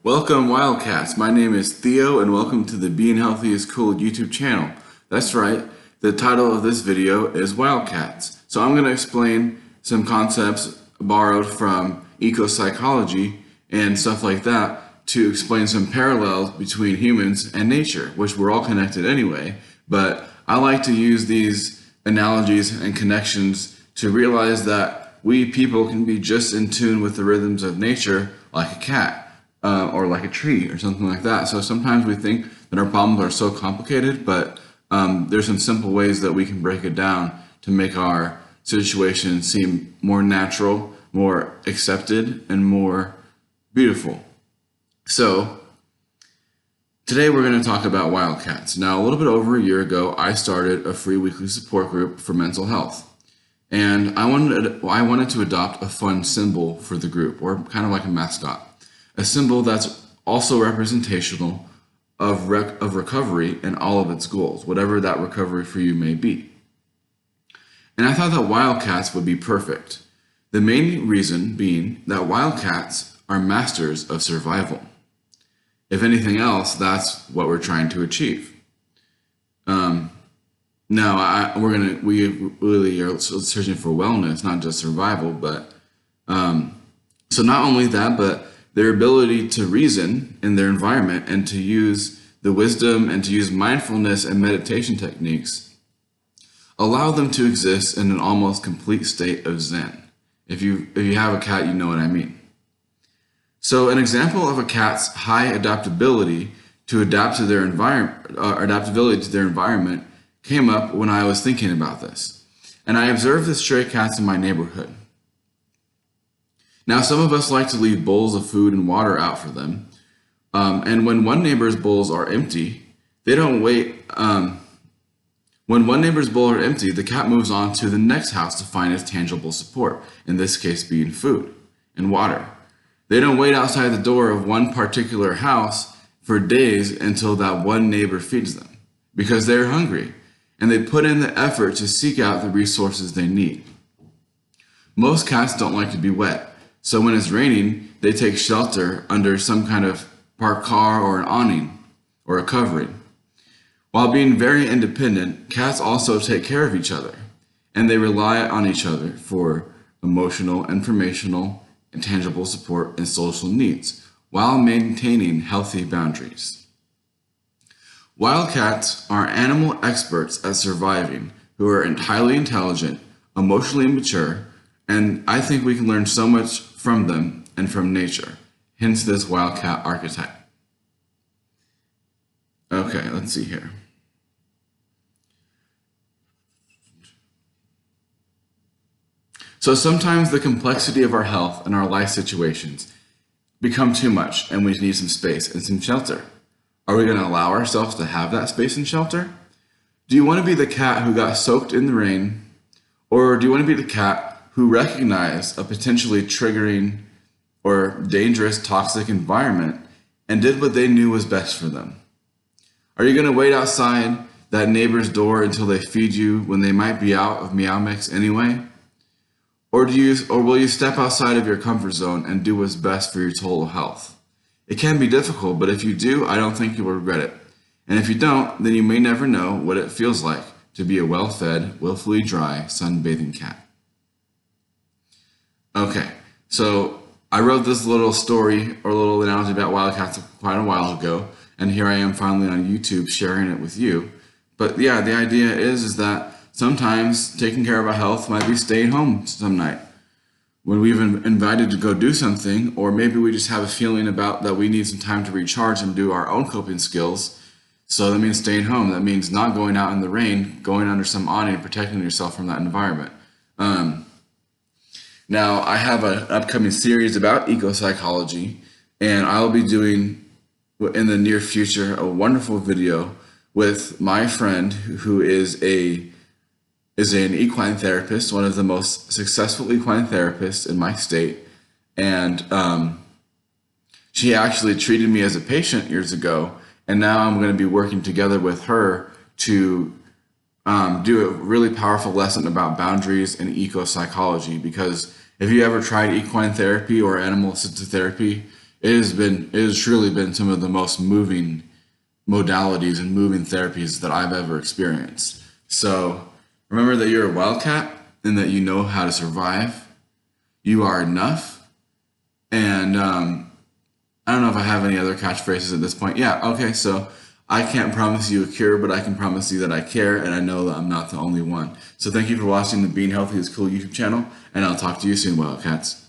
Welcome Wildcats, my name is Theo and welcome to the Being Healthy is Cool YouTube channel. That's right, the title of this video is Wildcats. So I'm going to explain some concepts borrowed from ecopsychology and stuff like that to explain some parallels between humans and nature, which we're all connected anyway, but I like to use these analogies and connections to realize that we people can be just in tune with the rhythms of nature like a cat. Or like a tree or something like that. So sometimes we think that our problems are so complicated, but there's some simple ways that we can break it down to make our situation seem more natural, more accepted, and more beautiful. So today we're going to talk about wildcats. Now, a little bit over a year ago, I started a free weekly support group for mental health. And I wanted to adopt a fun symbol for the group, or kind of like a mascot. A symbol that's also representational of recovery and all of its goals, whatever that recovery for you may be. And I thought that wildcats would be perfect. The main reason being that wildcats are masters of survival. If anything else, that's what we're trying to achieve. Now, we really are searching for wellness, not just survival, but so not only that, but their ability to reason in their environment and to use the wisdom and to use mindfulness and meditation techniques allow them to exist in an almost complete state of Zen. If you have a cat, you know what I mean. So an example of a cat's high adaptability to adapt to their environment came up when I was thinking about this. And I observed the stray cats in my neighborhood. Now, some of us like to leave bowls of food and water out for them. And when one neighbor's bowls are empty, they don't wait. When one neighbor's bowls are empty, the cat moves on to the next house to find its tangible support, in this case being food and water. They don't wait outside the door of one particular house for days until that one neighbor feeds them, because they're hungry, and they put in the effort to seek out the resources they need. Most cats don't like to be wet. So when it's raining, they take shelter under some kind of parked car or an awning or a covering. While being very independent, cats also take care of each other, and they rely on each other for emotional, informational, and tangible support and social needs, while maintaining healthy boundaries. Wildcats are animal experts at surviving who are highly intelligent, emotionally mature, and I think we can learn so much from them and from nature, hence this wildcat archetype. Okay, let's see here. So sometimes the complexity of our health and our life situations become too much and we need some space and some shelter. Are we going to allow ourselves to have that space and shelter? Do you want to be the cat who got soaked in the rain, or do you want to be the cat who recognized a potentially triggering or dangerous toxic environment and did what they knew was best for them? Are you going to wait outside that neighbor's door until they feed you when they might be out of Meow Mix anyway? Or will you step outside of your comfort zone and do what's best for your total health? It can be difficult, but if you do, I don't think you will regret it. And if you don't, then you may never know what it feels like to be a well-fed, willfully dry, sunbathing cat. Okay, so I wrote this little story or little analogy about wildcats quite a while ago, and here I am finally on YouTube sharing it with you. But yeah, the idea is that sometimes taking care of our health might be staying home some night when we've been invited to go do something, or maybe we just have a feeling about that we need some time to recharge and do our own coping skills. So that means staying home. That means not going out in the rain, going under some awning, protecting yourself from that environment. Now, I have an upcoming series about ecopsychology, and I'll be doing in the near future a wonderful video with my friend who is an equine therapist, one of the most successful equine therapists in my state, and she actually treated me as a patient years ago, and now I'm going to be working together with her to do a really powerful lesson about boundaries and ecopsychology, because if you ever tried equine therapy or animal assisted therapy, it has truly been some of the most moving modalities and moving therapies that I've ever experienced. So remember that you're a wildcat and that you know how to survive. You are enough. And I don't know if I have any other catchphrases at this point. Yeah, okay, so I can't promise you a cure, but I can promise you that I care, and I know that I'm not the only one. So thank you for watching the Being Healthy is Cool YouTube channel, and I'll talk to you soon, Wildcats.